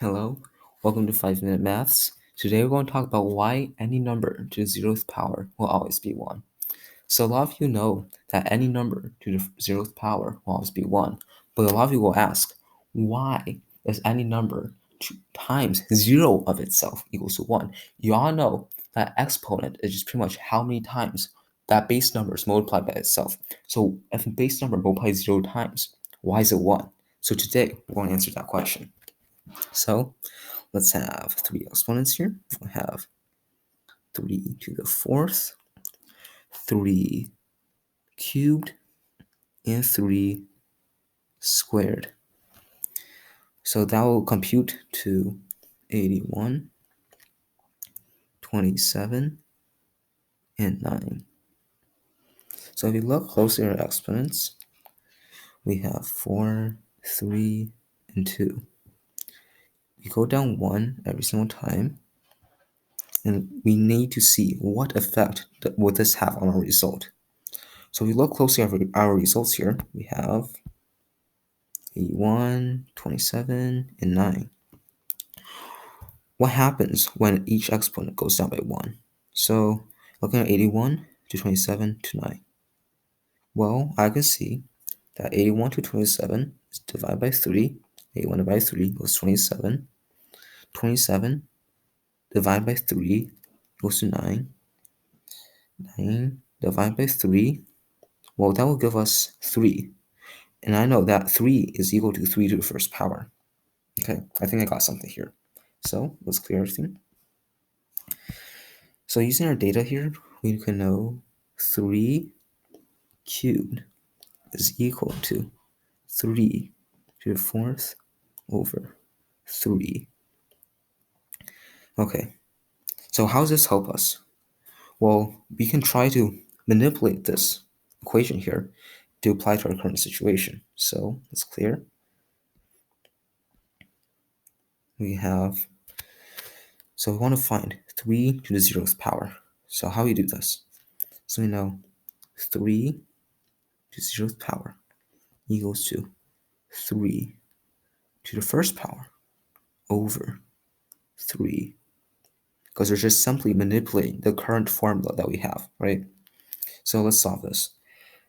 Hello, welcome to 5 Minute Maths. Today we're going to talk about why any number to the 0th power will always be 1. So a lot of you know that any number to the 0th power will always be 1, but a lot of you will ask, why is any number times 0 of itself equals to 1? You all know that exponent is just pretty much how many times that base number is multiplied by itself. So if a base number multiplies 0 times, why is it 1? So today we're going to answer that question. So let's have 3 exponents here. We'll have 3 to the 4th, 3 cubed, and 3 squared. So that will compute to 81, 27, and 9. So if you look closely at our exponents, we have 4, 3, and 2. We go down 1 every single time, and we need to see what effect will this have on our result. So if we look closely at our results here, we have 81, 27, and 9. What happens when each exponent goes down by 1? So looking at 81 to 27 to 9. Well, I can see that 81 to 27 is divided by 3. 81 divided by 3 goes 27. 27 divided by 3 goes to 9. 9 divided by 3, well, that will give us 3. And I know that 3 is equal to 3 to the first power. Okay, I think I got something here. So let's clear everything. So using our data here, we can know 3 cubed is equal to 3 to the 4th over 3. Okay, so how does this help us? Well, we can try to manipulate this equation here to apply to our current situation. So let's clear. So we want to find 3 to the 0th power. So how do we do this? So we know 3 to the 0th power equals to 3 to the first power over 3, because we're just simply manipulating the current formula that we have, right? So let's solve this.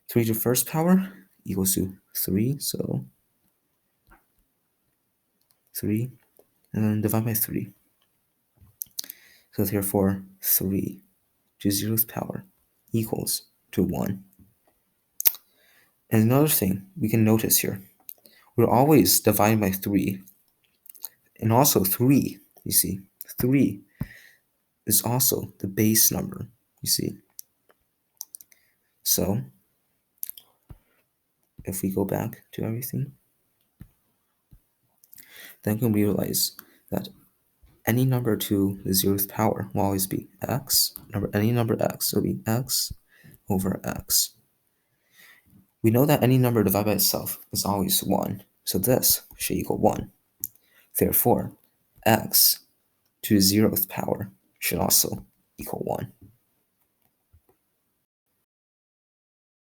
3 to the first power equals to 3, so 3, and then divide by 3. So therefore, 3 to the 0th power equals to 1. And another thing we can notice here, we're always dividing by 3. And also 3, you see, 3 is also the base number, you see. So if we go back to everything, then we can realize that any number to the 0th power will always be x. Any number x will be x over x. We know that any number divided by itself is always 1, so this should equal 1. Therefore, x to the 0th power should also equal 1.